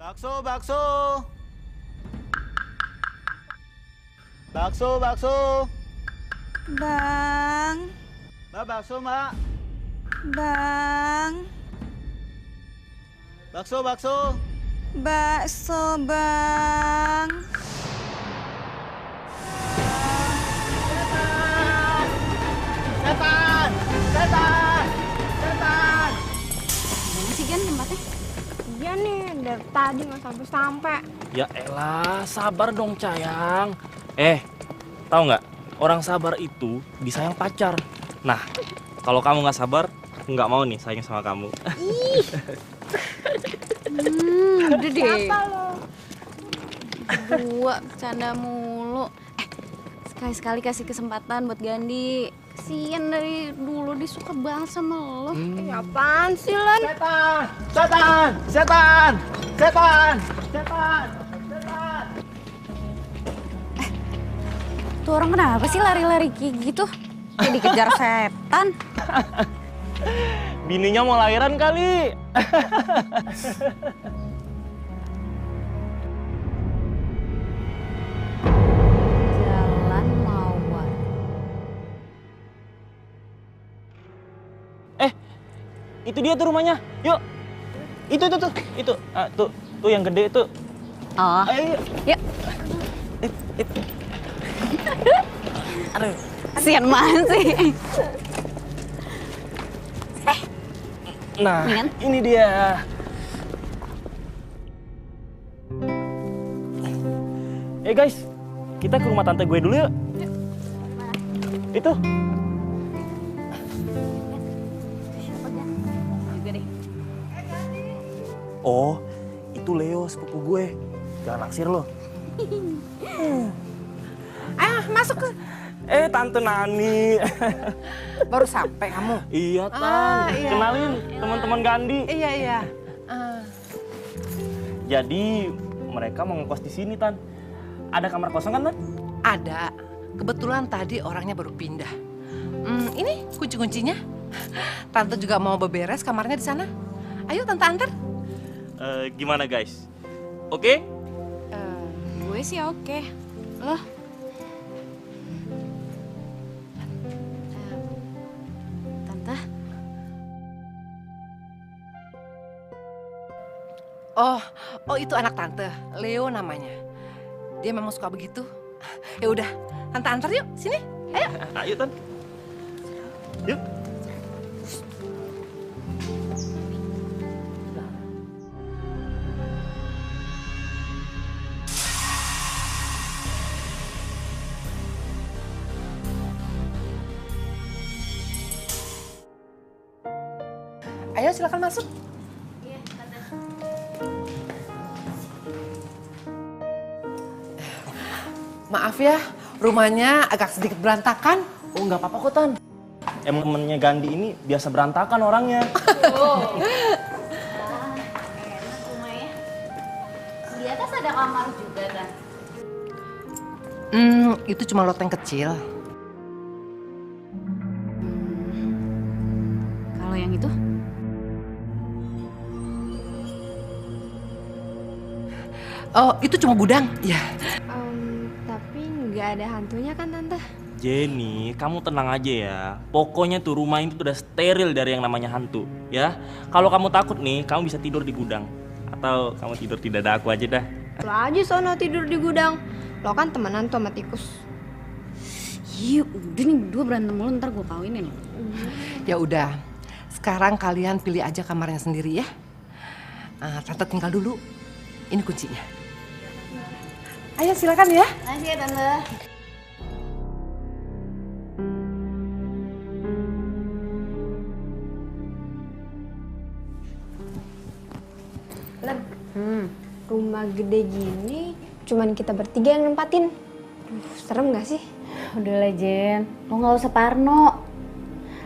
Bakso, bakso. Bakso, bakso. Bang. Mbak, bakso, Mbak. Bang. Bakso, bakso. Bakso, Bang. Setan! Setan! Setan! Gimana sih Gan tempatnya? Iya nih, dari tadi nggak sampai-sampai. Ya elah, sabar dong sayang. Tahu nggak? Orang sabar itu disayang pacar. Nah, kalau kamu nggak sabar, aku nggak mau nih sayang sama kamu. Udah deh. Apa lo? Berdua bercanda mulu. Sekali-sekali kasih kesempatan buat Gandhi. Kasian dari dulu dia suka banget sama lo. Apaan sih, Lan? Setan! Setan! Setan! Setan! Setan! Setan! Tuh orang kenapa sih lari-lari kayak gitu? Kayak dikejar setan. Bininya mau lahiran kali. Jalan Mawar. Itu dia tuh rumahnya. Yuk. Itu. Tuh yang gede itu. Oh, Ayo. yuk. Aduh. Kasian banget sih. Nah, Mendingan. ini dia. Guys, kita ke rumah tante gue dulu yuk. Itu. Juga deh. Oh, itu Leo sepupu gue. Jangan naksir lo. Ayo masuk ke. Tante Nani. Baru sampai kamu. Iya, Tan. Iya. Kenalin teman-teman Gandhi. Iya. Ah, Jadi, mereka mau ngekos di sini, Tan. Ada kamar kosong kan, Tan? ada. Kebetulan tadi orangnya baru pindah. Ini kunci-kuncinya. Tante juga mau beberes kamarnya di sana. Ayo tante antar. Gimana, guys? Oke? Gue sih oke. Loh. Tante, Oh itu anak tante, Leo namanya. Dia memang suka begitu. Ya udah, tante antar yuk sini. Ayo. Ayo, Tan. Yuk. Ayo silakan masuk. Maaf ya, rumahnya agak sedikit berantakan. Oh, nggak apa-apa kok, Tan. Emang temennya Gandhi ini biasa berantakan orangnya. enak rumahnya. Di atas ada kamar juga kan? Itu cuma loteng kecil. Kalau yang itu? Oh, itu cuma gudang. Ya. Tapi nggak ada hantunya kan, Tante? Jenny, kamu tenang aja ya. Pokoknya tuh rumah itu udah steril dari yang namanya hantu, ya. Kalau kamu takut nih, kamu bisa tidur di gudang. Atau kamu tidur di dada aku aja dah. Lo aja sono tidur di gudang. Lo kan temenan tuh sama tikus. Iya, udah nih berdua berantem mulu, ntar gue kawinin loh. Ya udah. Sekarang kalian pilih aja kamarnya sendiri ya. Tante tinggal dulu. Ini kuncinya. Ayo silakan ya. Makasih ya Tante. Len, rumah gede gini cuman kita bertiga yang nempatin. Serem gak sih? Udah lah Jen, lo gak usah parno.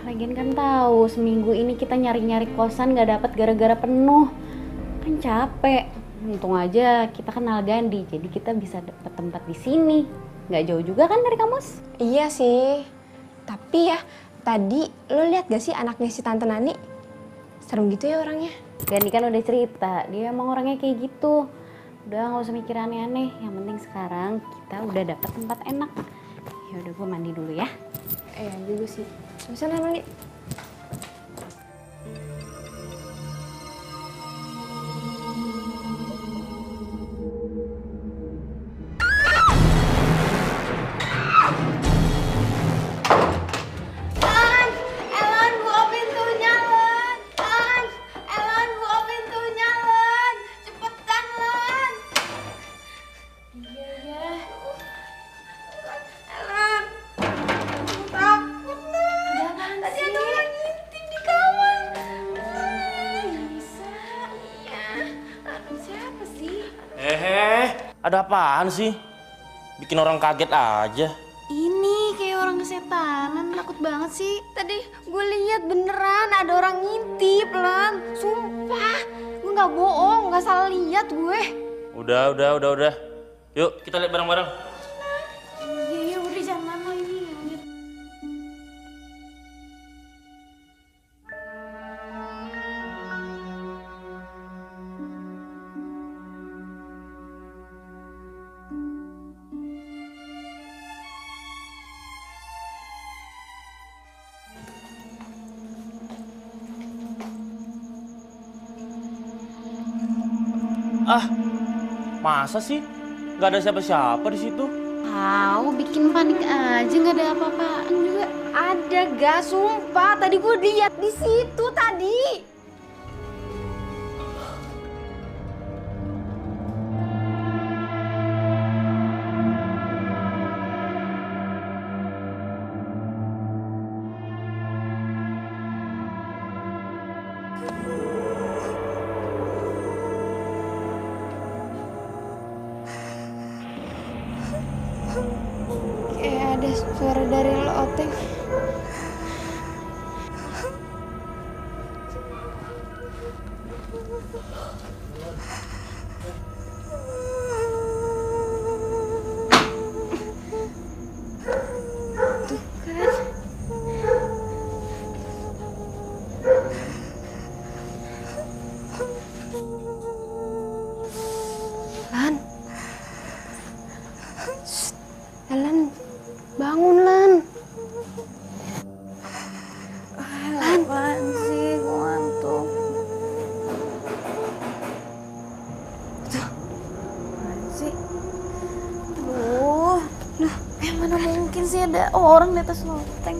Lagian kan tahu seminggu ini kita nyari-nyari kosan gak dapet gara-gara penuh. Kan capek. Untung aja kita kenal Gandhi, jadi kita bisa dapet tempat di sini. Gak jauh juga kan dari kampus? Iya sih. Tapi ya, tadi lo lihat gak sih anaknya si Tante Nani? Serem gitu ya orangnya. Gandhi kan udah cerita, dia emang orangnya kayak gitu. Udah nggak usah mikir aneh-aneh. Yang penting sekarang kita udah dapet tempat enak. Ya udah gue mandi dulu ya. Juga sih. Misalnya mandi. Ellen, buka pintunya, Len. Ellen, buka pintunya, Len. Cepetan, Len. Iya. Ellen, aku takut, Len. Tadi ada orang ngintip di kamar. Bisa. Iya. Aduh, siapa sih? Ada apaan sih? Bikin orang kaget aja. Ini kayak orang kesetanan, takut banget sih. Tadi gue lihat beneran ada orang ngintip, Lan. Sumpah. Gue nggak bohong, nggak salah lihat gue. Udah. Yuk, kita lihat bareng-bareng. Iya, udah jangan lama ini. Ah, masa sih? Gak ada siapa-siapa di situ. Tahu bikin panik aja, nggak ada apa-apaan juga. Ada gak? Sumpah. Tadi gue lihat di situ tadi. Kayak ada suara dari loteng. Tuh kan. Lan. Shh. Lan, bangun Lan. Apaan sih, gue ngantuk. Apaan sih? Loh, mana mungkin sih ada orang di atas loteng.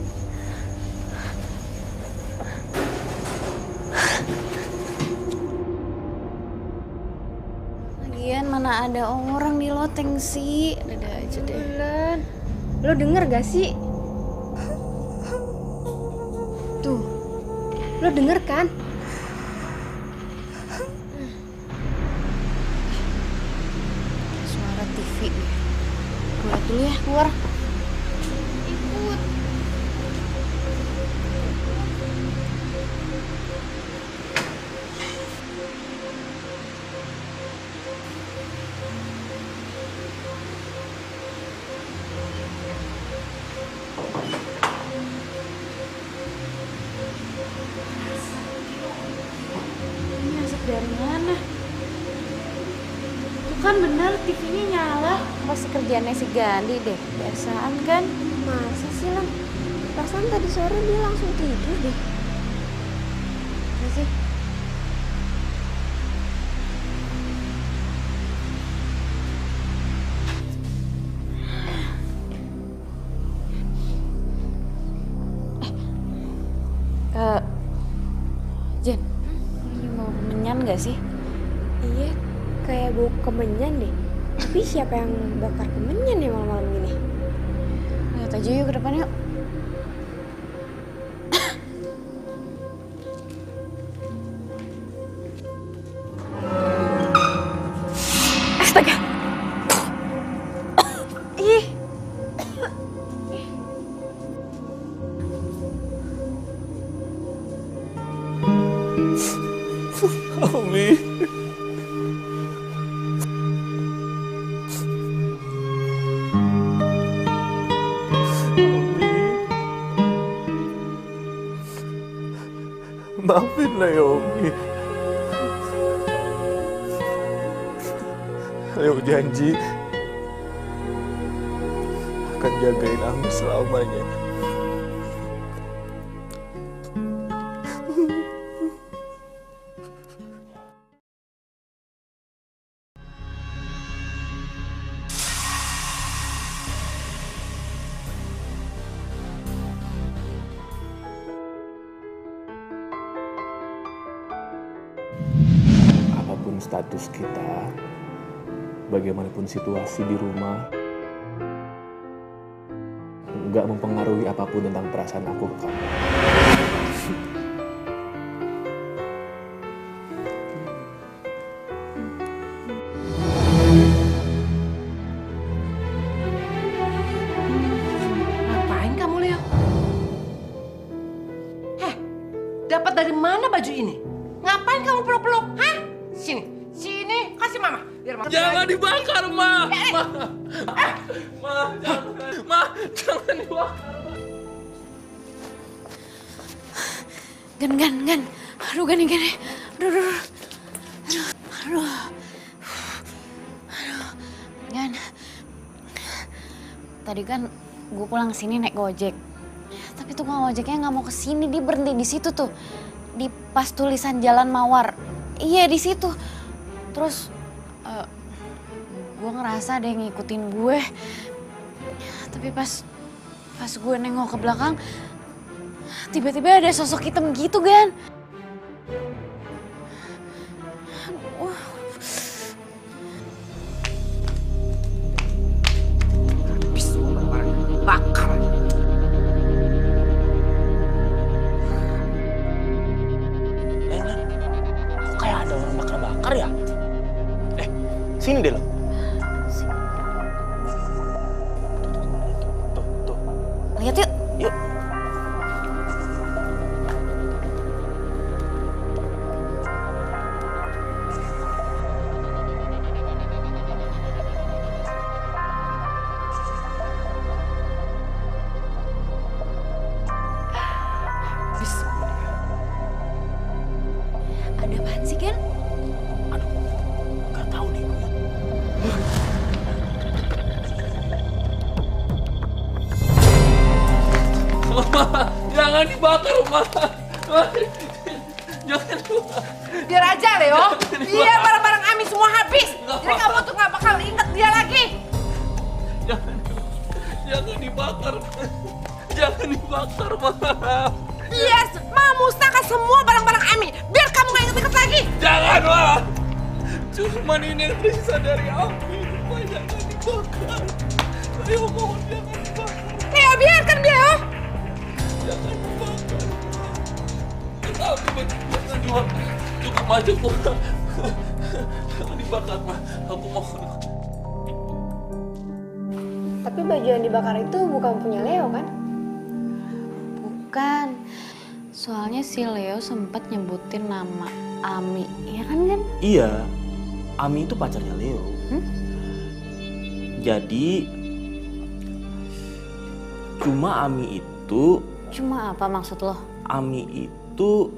Lagian mana ada orang di loteng sih? Ada aja deh. Lan, lo denger gak sih? Tuh, lo denger kan? Suara TV. Gue liat dulu ya, keluar. Ikut. Ini asap dari mana? Tuh kan bener TV-nya nyala. Pasti kerjaannya si Gandhi deh. Biasaan kan? Masa sih Lan? Perasaan tadi sore dia langsung tidur deh. Apa sih? Jen, ini mau menyan gak sih? Iya, kayak bau kemenyan deh. Tapi siapa yang bakar kemenyan ya malam-malam gini? Lihat aja yuk ke depan yuk. Astaga. Ih. Umi. Maafin lah ya Umi. Leo janji akan jagain Ami selamanya. Apapun status kita, bagaimanapun situasi di rumah, nggak mempengaruhi apapun tentang perasaan aku ke kamu. Ngapain kamu, Leo? Dapat dari mana baju ini? Ngapain kamu peluk-peluk? Hah? Sini, sini, kasih mama. Biar mama Jangan lagi. dibakar, Ma. Ma, jangan. Ma, jangan dibakar. Gan. Aduh, Gan. Aduh. Gan. Tadi kan gue pulang sini naik gojek. Tapi tukang ojeknya nggak mau kesini, dia berhenti di situ tuh. Di pas tulisan Jalan Mawar. Iya, di situ. Terus gue ngerasa ada yang ngikutin gue. Tapi pas gue nengok ke belakang, tiba-tiba ada sosok hitam gitu, Gan. Habis semua barang-barang bakar. Nan, kok kayak ada orang bakar-bakar ya? Sini deh lo. Tuh. Lihat yuk. Yuk. Ada apaan sih, Gan? Gak tahu deh. Jangan dibakar, Ma. Jangan dibakar. Biar aja, Leo. Biar barang-barang Ami semua habis. Jadi kamu tuh gak bakal inget dia lagi. Jangan dibakar. Jangan dibakar, Ma. Iya, mau musnahkan semua barang-barang Ami. Biar kamu gak inget-inget lagi. Jangan, Ma. Cuman ini yang tersisa dari Ami. Ma, jangan dibakar. Ayo, mohon jangan dibakar. Leo, biarkan Leo. Jangan dibakar, Ma. Tapi jangan dibakar. Cukup, Ma, cukup. Jangan dibakar, Ma. Aku mohon. Tapi baju yang dibakar itu bukan punya Leo kan? Bukan. Soalnya si Leo sempat nyebutin nama Ami. Iya kan, Gan? Iya, Ami itu pacarnya Leo. Jadi, cuma Ami itu... Cuma apa maksud lo? Ami itu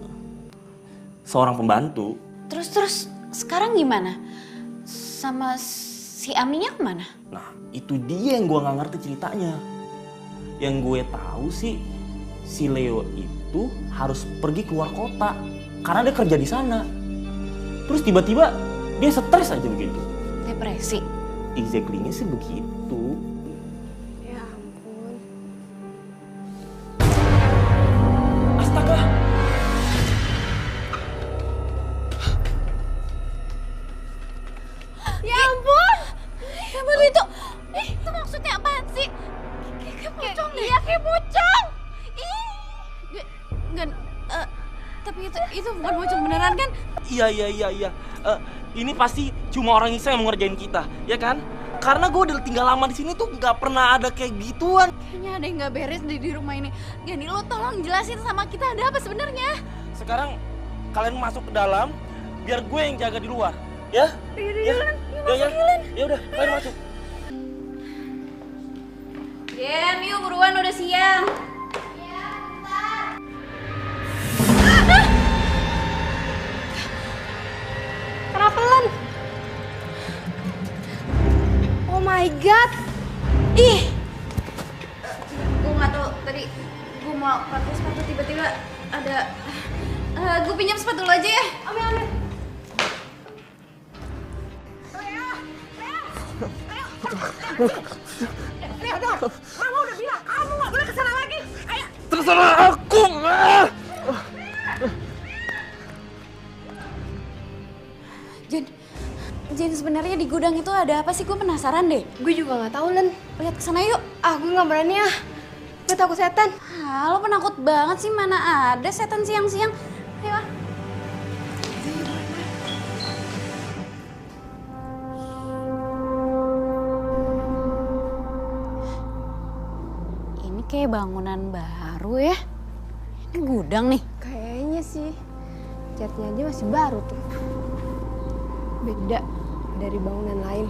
seorang pembantu. Terus sekarang gimana? Sama si Aminya kemana? Nah, itu dia yang gue nggak ngerti ceritanya. Yang gue tahu sih, si Leo itu harus pergi keluar kota karena dia kerja di sana. Terus tiba-tiba dia stres aja begitu. Depresi? Exactly-nya sih begitu. Ya ampun. Astaga! Ya ampun! Ya ampun itu! Itu maksudnya apaan sih? Kayak pocong deh. Iya, kayak pocong! Gan, tapi itu bukan pocong beneran kan? Iya. Ini pasti cuma orang Isa yang mau ngerjain kita, ya kan? Karena gue udah tinggal lama di sini tuh nggak pernah ada kayak gituan. Kayaknya ada yang nggak beres di rumah ini. Gani, lo tolong jelasin sama kita ada apa sebenarnya? Sekarang kalian masuk ke dalam, biar gue yang jaga di luar, ya? Ya udah, kalian masuk. Gen, yuk buruan udah siang. Kenapa Lan? my god. Ih, Gue nggak tahu tadi gue mau pakai sepatu tiba-tiba ada. Gue pinjam sepatu lo aja ya. ambil. Leo dong, Mama udah bilang kamu nggak boleh kesana lagi. Ayo. Terserah aku. Jen sebenarnya di gudang itu ada apa sih? Gue penasaran deh. Gue juga nggak tahu, Len. Lihat kesana yuk. Ah, gue nggak berani ah. Gue takut setan. Lo penakut banget sih, mana ada setan siang-siang. Ayo ah. Ini kayak bangunan baru ya. Ini gudang nih. Kayaknya sih. Catnya aja masih baru tuh. Beda dari bangunan lain.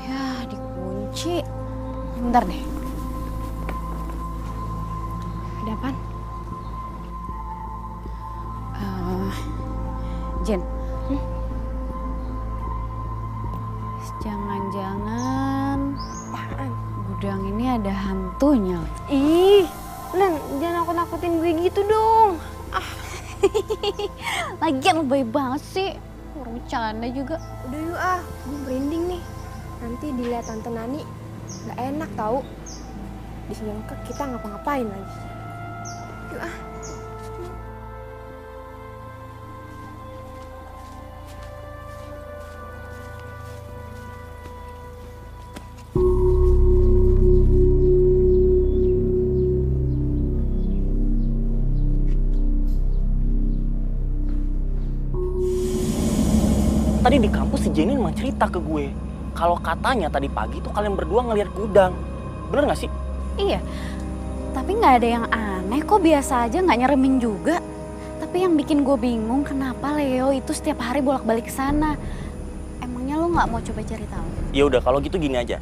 Ya, dikunci. Bentar deh. Ada apaan? Jen. Jangan-jangan Apaan? gudang ini ada hantunya. Ih, Len, jangan nakut-nakutin gue gitu dong. Lagian lebay banget sih. Orang bercanda juga. Udah yuk ah, gue merinding nih. Nanti dilihat Tante Nani, nggak enak tahu. Disangka kita ngapa-ngapain lagi. Yuk ah. Tadi di kampus si Jenny emang cerita ke gue kalau katanya tadi pagi tuh kalian berdua ngeliat gudang. Bener nggak sih? Iya. Tapi nggak ada yang aneh kok, biasa aja, nggak nyeremin juga. Tapi yang bikin gue bingung kenapa Leo itu setiap hari bolak-balik ke sana. Emangnya lo nggak mau coba cari tahu? Ya udah kalau gitu gini aja.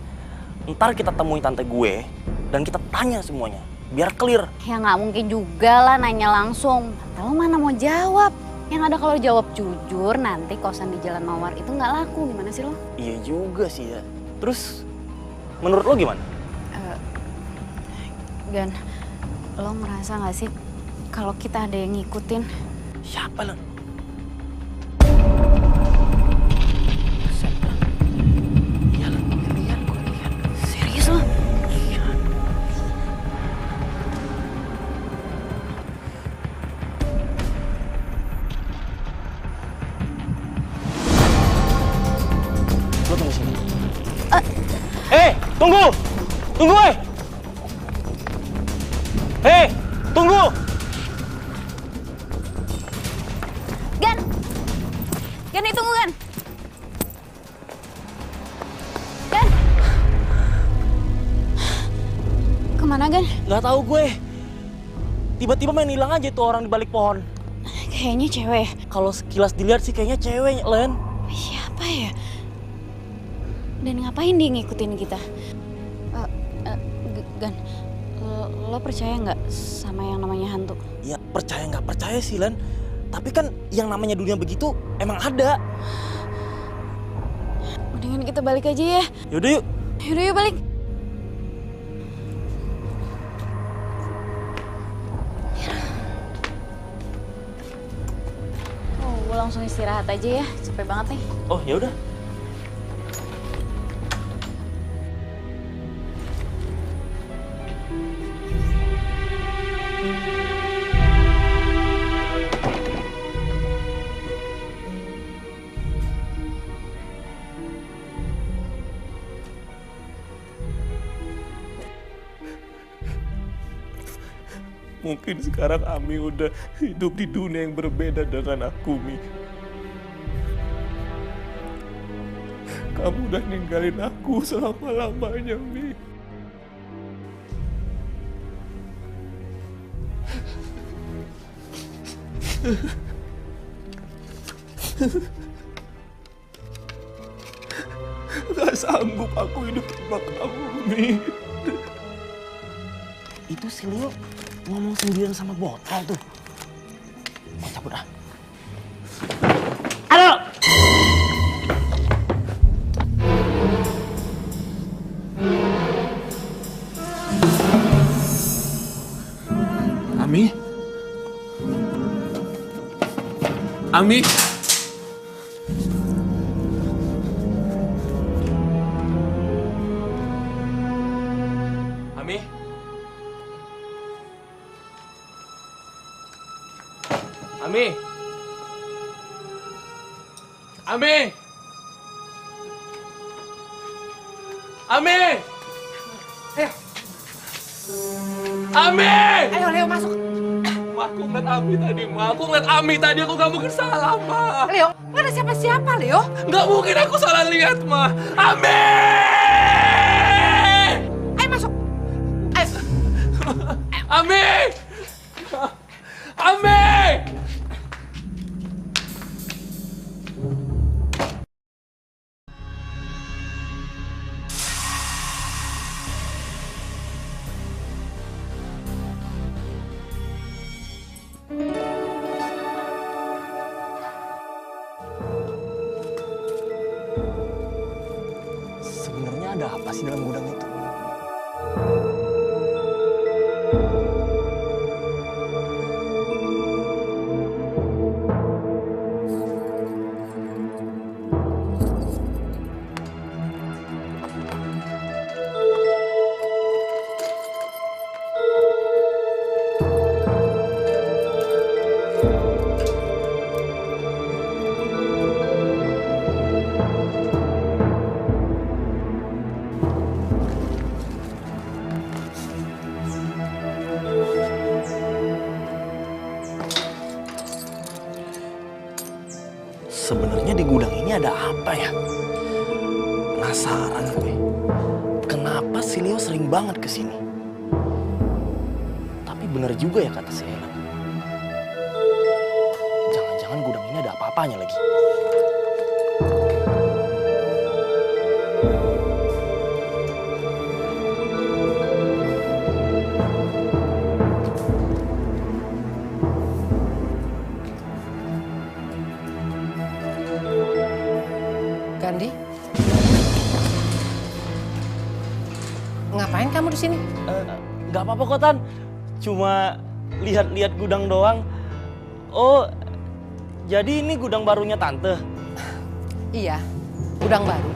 Ntar kita temui tante gue dan kita tanya semuanya biar clear. Ya nggak mungkin juga lah nanya langsung. Lo mana mau jawab? Yang ada kalau jawab jujur nanti kosan di Jalan Mawar itu nggak laku. Gimana sih lo? Iya juga sih ya. Terus menurut lo gimana? Gan, lo ngerasa nggak sih kalau kita ada yang ngikutin? Siapa lo? Iya lo, lihat gue lihat. Serius lo? Lo tunggu sini. Tunggu! Tunggu, tunggu! Gan! Gan, tunggu Gan! Gan! Kemana Gan? Gak tahu gue. Tiba-tiba main hilang aja tuh orang di balik pohon. Kayaknya cewek. Kalau sekilas dilihat sih kayaknya cewek, Len. Siapa ya? Dan ngapain dia ngikutin kita? Gan, lo percaya nggak sama yang namanya hantu? Ya percaya nggak percaya sih, Len. Tapi kan yang namanya dunia begitu emang ada. Mendingan kita balik aja ya. Yaudah yuk. Yaudah yuk balik. Oh, gue langsung istirahat aja ya. Capek banget nih. Oh yaudah. Mungkin sekarang Ami udah hidup di dunia yang berbeda dengan aku, Mi. Kamu udah ninggalin aku selama-lamanya, Mi. Gak sanggup aku hidup tanpa kamu, Mi. Itu si Leo ngomong sendirian sama botol tuh. Mau cabut ah. Aduh! Ami. Ami. Ami. Ami. Ami. Ayo, Ami. ayo Leo masuk. Ma, aku ngeliat Ami tadi, Ma. Aku ngeliat Ami tadi, aku gak mungkin salah, Ma. Leo, nggak ada siapa-siapa Leo. Gak mungkin aku salah lihat, Ma. Ami! Ayo masuk. Ayo. Ami! Ami! Sebenarnya ada apa sih dalam gudang itu? Sebenarnya di gudang ini ada apa ya? Penasaran gue. Kenapa si Leo sering banget kesini? Tapi bener juga ya kata si Ella. Jangan-jangan gudang ini ada apa-apanya lagi. Gandhi, ngapain kamu di sini? Gak apa-apa kok, Tan. Cuma lihat-lihat gudang doang. Oh, jadi ini gudang barunya Tante? Iya, gudang baru.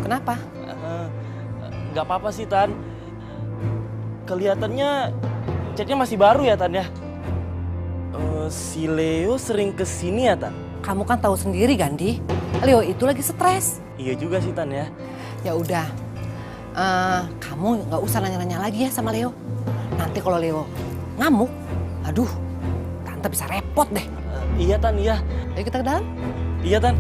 Kenapa? Gak apa-apa sih, Tan. Kelihatannya catnya masih baru ya, Tan ya? Si Leo sering kesini ya, Tan? Kamu kan tahu sendiri, Gandhi. Leo itu lagi stres. Iya juga sih, Tan ya. Ya udah, kamu nggak usah nanya-nanya lagi ya sama Leo. Nanti kalau Leo ngamuk, aduh, Tante bisa repot deh. Iya, Tan, iya. Ayo kita ke dalam. Iya, Tan.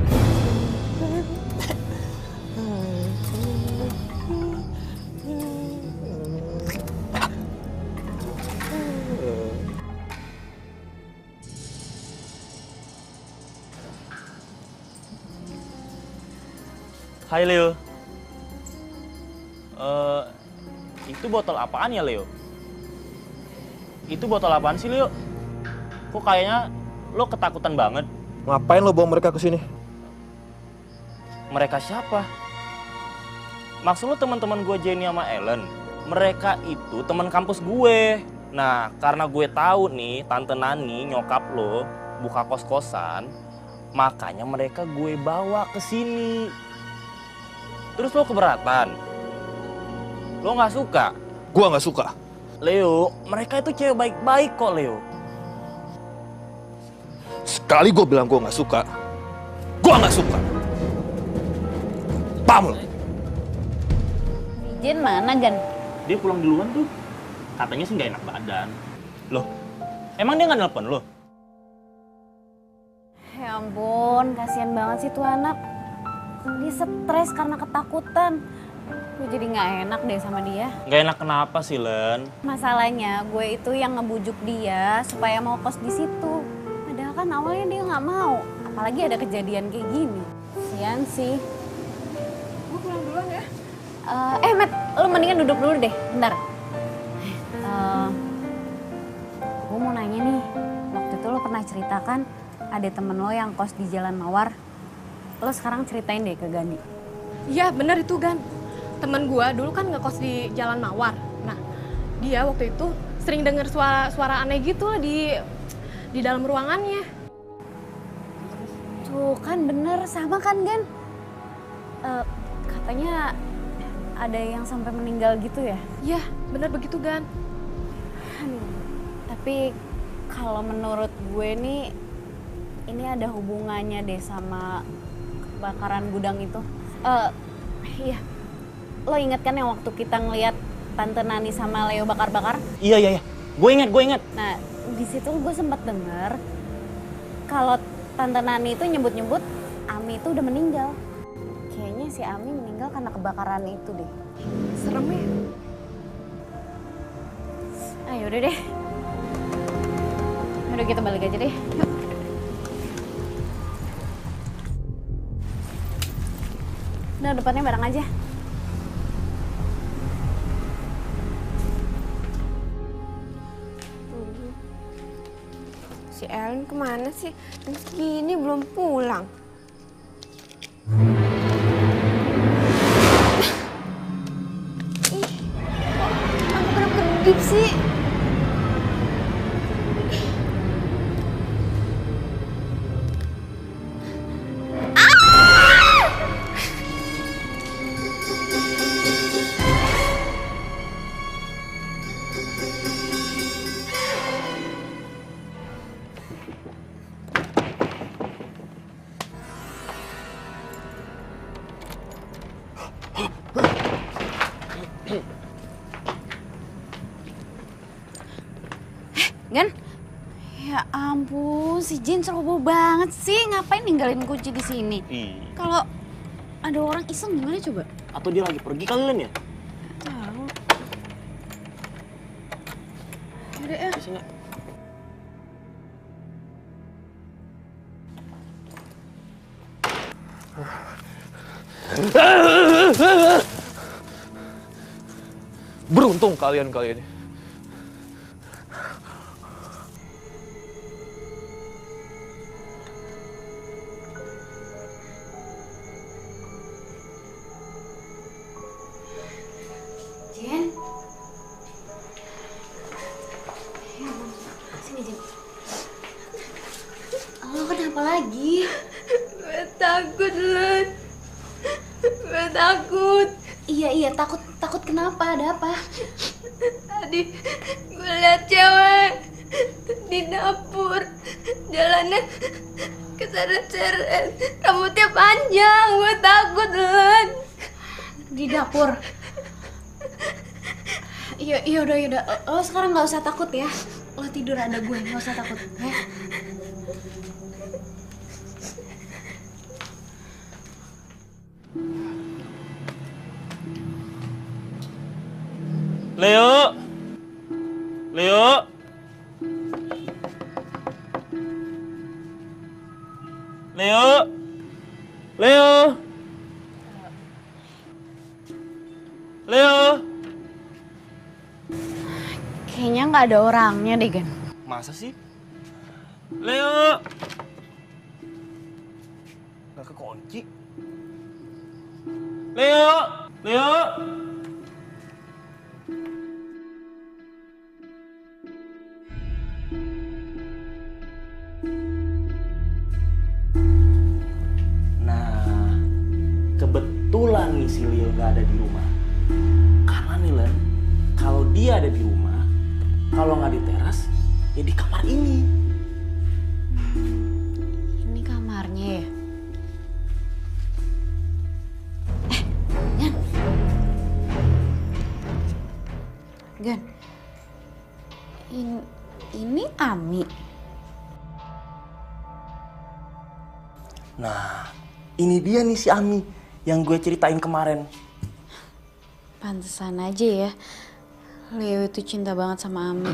Hai, Leo. Itu botol apaan ya, Leo? Itu botol apaan sih, Leo? Kok kayaknya lo ketakutan banget? Ngapain lo bawa mereka ke sini? Mereka siapa? Maksud lo teman-teman gue Jenny sama Ellen? Mereka itu teman kampus gue. Nah, karena gue tahu nih Tante Nani nyokap lo buka kos-kosan, makanya mereka gue bawa ke sini. Terus lo keberatan? Lo nggak suka? Gua nggak suka. Leo, mereka itu cewek baik-baik kok, Leo. Sekali gue bilang gue nggak suka, gue nggak suka. Paham lo? Jen mana, Gan? Dia pulang duluan tuh. Katanya sih nggak enak badan. Loh, emang dia nggak nelpon lo? Ya ampun, kasihan banget sih tuh anak. Dia stres karena ketakutan. Gue jadi nggak enak deh sama dia. Nggak enak kenapa sih, Len? Masalahnya gue itu yang ngebujuk dia supaya mau kos di situ. Padahal kan awalnya dia nggak mau. Apalagi ada kejadian kayak gini. Kasian sih. Gue pulang duluan ya. Matt, lu mendingan duduk dulu deh, bentar. Gue mau nanya nih, waktu itu lo pernah ceritakan ada temen lo yang kos di Jalan Mawar. Lo sekarang ceritain deh ke Gandhi. Iya bener itu Gan. Temen gue dulu kan ngekos di Jalan Mawar. Nah dia waktu itu sering denger suara aneh gitu lah di dalam ruangannya. Tuh kan bener, sama kan Gan? Katanya ada yang sampai meninggal gitu ya? Iya, bener begitu Gan. Tapi kalau menurut gue nih, ini ada hubungannya deh sama kebakaran gudang itu. Iya, lo inget kan yang waktu kita ngeliat Tante Nani sama Leo bakar-bakar? Iya. Gue inget. Nah, di situ gue sempat denger kalau Tante Nani itu nyebut-nyebut Ami itu udah meninggal. Kayaknya si Ami meninggal karena kebakaran itu deh. Serem ya. Ayo udah deh. Udah kita balik aja deh. Yuk. Udah depannya bareng aja. Si Ellen kemana sih? Jam segini belum pulang. Ih, aku pernah kedip sih. Gan? Ya ampun, si Jen ceroboh banget sih. Ngapain ninggalin kunci di sini? Kalau ada orang iseng gimana coba? Atau dia lagi pergi kali Len ya? Tahu. Udah ya. Bisa nggak? Beruntung kalian ini. Jen. Ya ampun, sini Jen. Lo kenapa lagi? Gue takut, Len. Gue takut. Iya, takut kenapa? Ada apa? Tadi gue liat cewek di dapur. Jalannya keseret-seret. Rambutnya panjang. Gue takut, Len. Di dapur. Iya udah. Lo sekarang nggak usah takut ya. Lo tidur ada gue, nggak usah takut ya. Leo. Leo. Kayaknya nggak ada orangnya deh, Gan. Masa sih? Leo. Nggak kekunci. Leo. Nah, kebetulan nih si Leo nggak ada di rumah. Karena nih Len, kalau dia ada di rumah, kalau nggak di teras, ya di kamar ini. Ini kamarnya ya? Gan. Ini Ami. Nah, ini dia nih si Ami yang gue ceritain kemarin. Pantesan aja ya, Leo itu cinta banget sama Ami.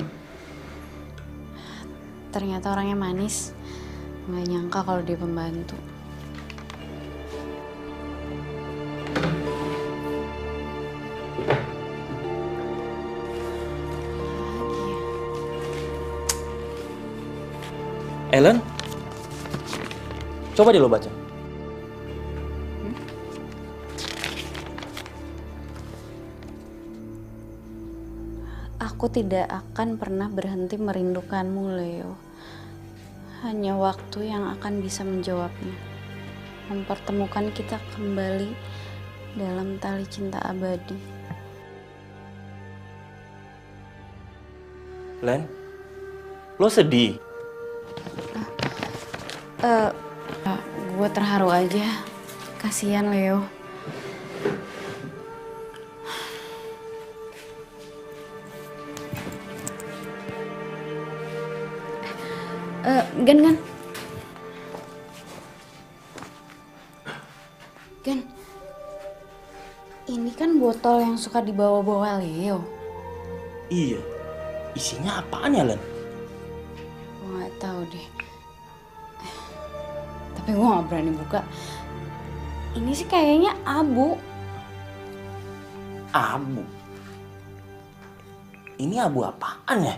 Ternyata orangnya manis. Nggak nyangka kalau dia pembantu. Ellen, coba deh lo baca. Aku tidak akan pernah berhenti merindukanmu, Leo. Hanya waktu yang akan bisa menjawabnya. mempertemukan kita kembali dalam tali cinta abadi. Len, lo sedih? Gue terharu aja. Kasian Leo. Gan. Gan, ini kan botol yang suka dibawa-bawa Leo. Iya. Isinya apaan ya, Len? Gue gak tahu deh. Tapi gue gak berani buka. Ini sih kayaknya abu. Abu? Ini abu apaan ya?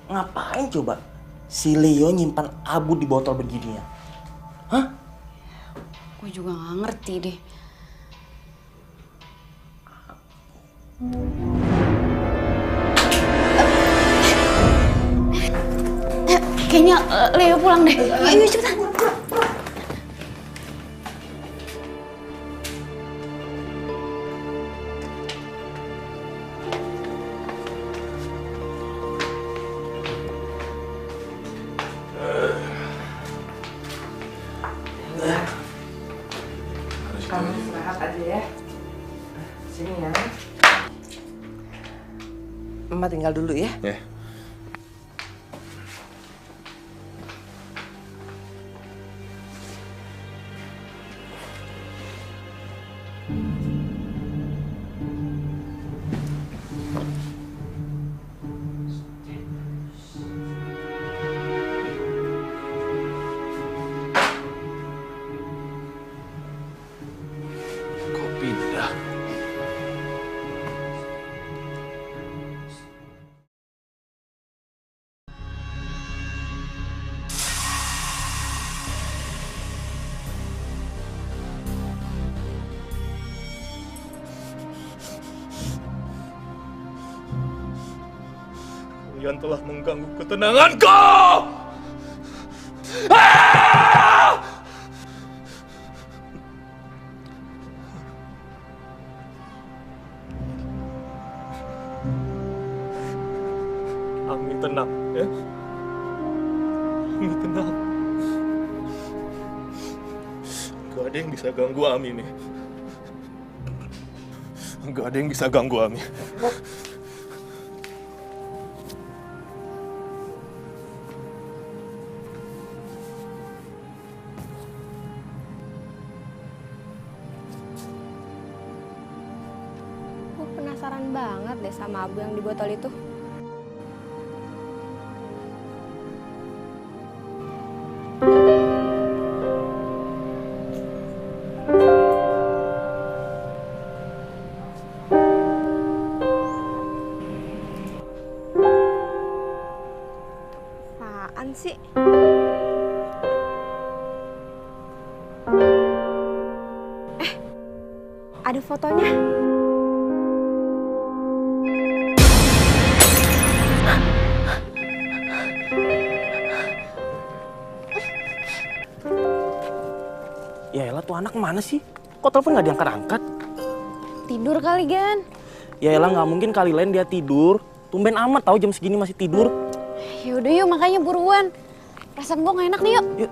Ngapain coba si Leo nyimpan abu di botol beginian? Hah? Gue juga gak ngerti deh. Kayaknya Leo pulang deh. Ayo cepetan. Kamu istirahat aja ya. Sini ya. Mama tinggal dulu ya. Ya. Kok pindah? Kalian telah mengganggu ketenanganku! Ah! Ami tenang, ya. Ami tenang. Gak ada yang bisa ganggu Ami nih. Gak ada yang bisa ganggu Ami. Gue penasaran banget deh sama abu yang di botol itu. Apaan sih? Ada fotonya. Ya elah, tuh anak mana sih? Kok telepon nggak diangkat-angkat? Tidur kali, Gan. Ya elah, nggak mungkin kali Len dia tidur. Tumben amat tahu jam segini masih tidur. Yaudah yuk, makanya buruan. Perasaan gue gak enak nih, yuk. Yuk.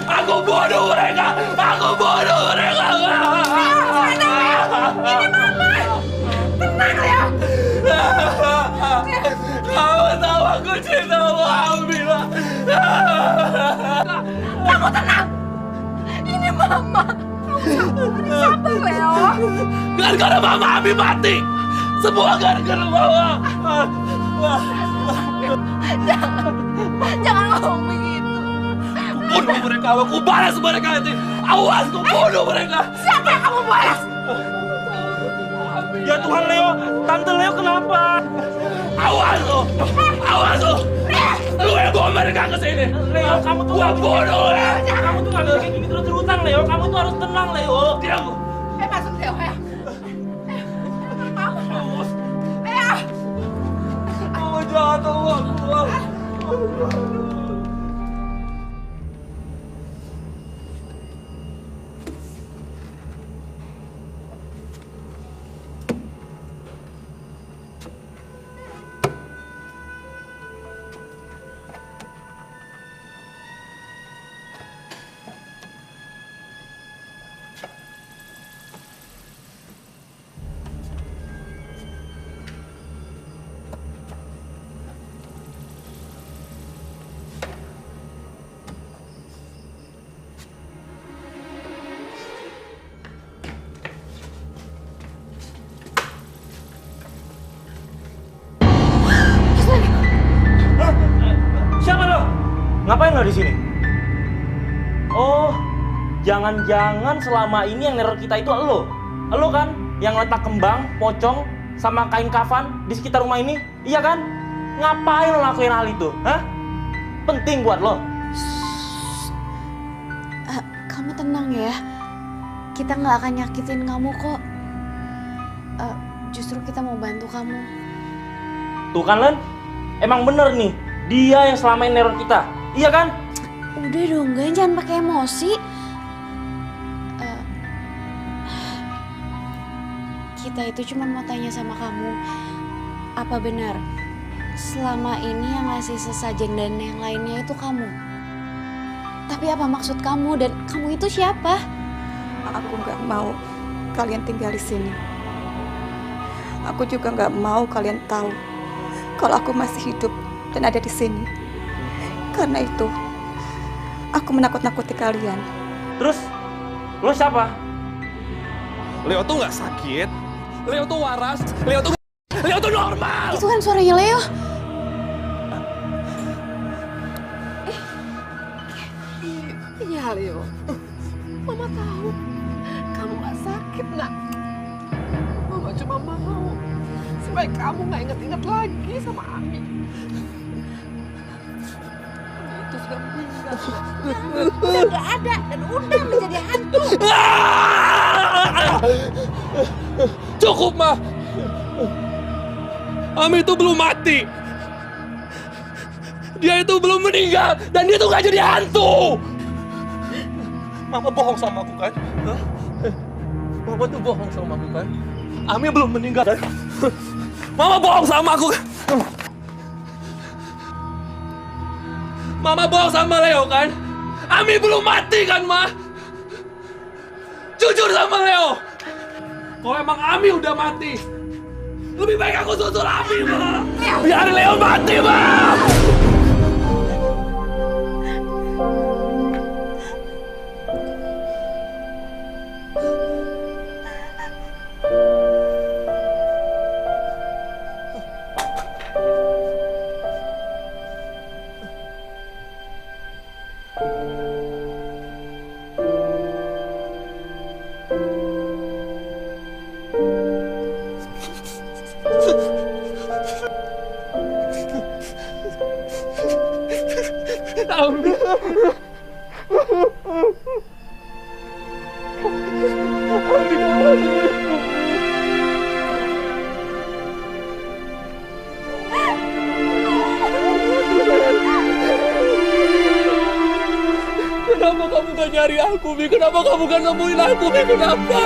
Aku bodoh mereka! Aku bodoh mereka! Tenang ya! Kamu tahu aku cinta sama Amira. Kamu tenang. Ini Mama. Kamu sabar, Leo. Gara-gara Mama Ami mati. Semua gara-gara Mama. Jangan ngomong begitu. Bunuh mereka, aku balas mereka nanti. Awas, aku bunuh mereka. Siapa yang kamu balas? Ya Tuhan Leo, Tante Leo kenapa? Awas lo, awas lo. Lu yang bawa mereka ke sini. Leo, kamu tuh gua bunuh ya. Kamu tuh gak boleh kayak gini terus-terusan Leo. Kamu tuh harus tenang Leo. Diam. Masuk Leo, ya. Oh jahat Allah. Siapa lo? Ngapain lo di sini? Oh, jangan-jangan selama ini yang neror kita itu lo. Lo kan yang letak kembang, pocong, sama kain kafan di sekitar rumah ini? Iya kan? Ngapain lo lakuin hal itu? Hah? Penting buat lo. Kamu tenang ya. Kita nggak akan nyakitin kamu kok. Justru kita mau bantu kamu. Tuh kan Len, emang bener nih, dia yang selama ini neror kita. Iya kan? Udah dong, Gan, jangan pakai emosi. Kita itu cuma mau tanya sama kamu, apa benar selama ini yang ngasih sesajen dan yang lainnya itu kamu? Tapi apa maksud kamu dan kamu itu siapa? Aku nggak mau kalian tinggal di sini. Aku juga nggak mau kalian tahu kalau aku masih hidup dan ada di sini. Karena itu, aku menakut-nakuti kalian. Terus, lo siapa? Leo tuh nggak sakit. Leo tuh waras. Leo tuh normal. Itu kan suaranya Leo. Iya, Leo. Mama tahu kamu gak sakit, nak. Mama cuma mau supaya kamu gak inget-inget lagi sama Ami. Ami itu sudah meninggal. Udah gak ada dan udah menjadi hantu. Cukup, Ma. Ami itu belum mati. Dia itu belum meninggal dan dia tuh gak jadi hantu. Mama bohong sama aku kan? Hah? Mama tuh bohong sama aku kan? Ami belum meninggal kan? Mama bohong sama aku kan? Mama bohong sama Leo kan? Ami belum mati kan, Ma? Jujur sama Leo. Kalau emang Ami udah mati, lebih baik aku susul Ami, Ma. Biar Leo mati, Ma. Kenapa kamu gak nyari aku, Mi? Kenapa kamu gak nemuin aku, Mi? Kenapa?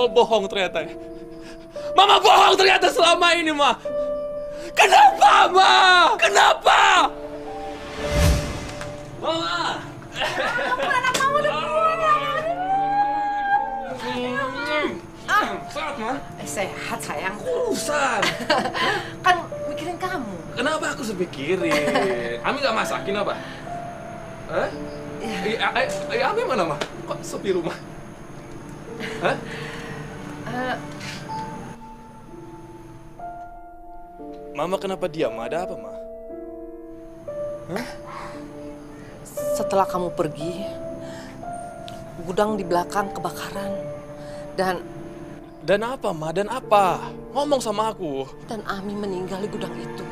Mama bohong ternyata ya. Mama bohong ternyata selama ini, Ma. Kenapa, Ma? Kenapa? Mama. Sehat, Ma? Sehat sayang. Urusan. Kan mikirin kamu. Kenapa aku sepikirin? Ami nggak masakin apa? Hah? Ami mana, Ma? Kok sepi rumah? Hah? Mama kenapa diam? Ada apa, Ma? Hah? Setelah kamu pergi, gudang di belakang kebakaran. Dan apa, Ma? Dan apa? Ngomong sama aku. Dan Ami meninggal di gudang itu.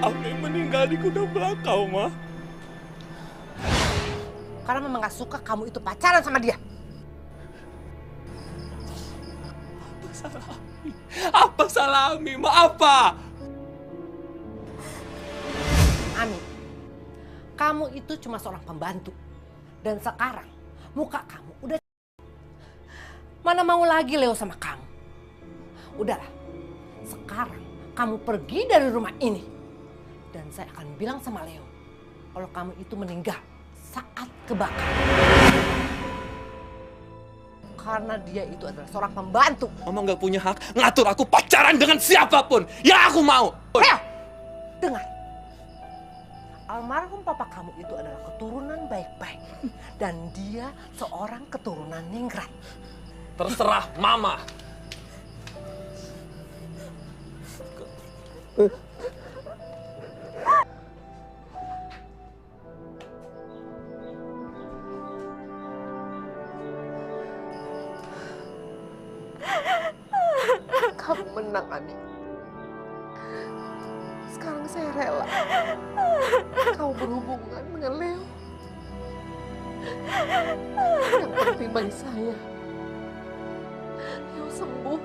Ami meninggal di gudang belakang, Ma. Karena Mama gak suka kamu itu pacaran sama dia. Apa salah Ami? Ma, apa? Ami, kamu itu cuma seorang pembantu. Dan sekarang muka kamu udah... Mana mau lagi Leo sama kamu? Udahlah, sekarang kamu pergi dari rumah ini. Dan saya akan bilang sama Leo, kalau kamu itu meninggal saat kebakaran. Karena dia itu adalah seorang pembantu. Mama nggak punya hak ngatur aku pacaran dengan siapapun yang aku mau. Leo, dengar. Almarhum papa kamu itu adalah keturunan baik-baik. Dan dia seorang keturunan ningrat. Terserah Mama. Kamu menang, Ami. Sekarang saya rela kamu berhubungan dengan Leo. Yang penting bagi saya, Leo sembuh.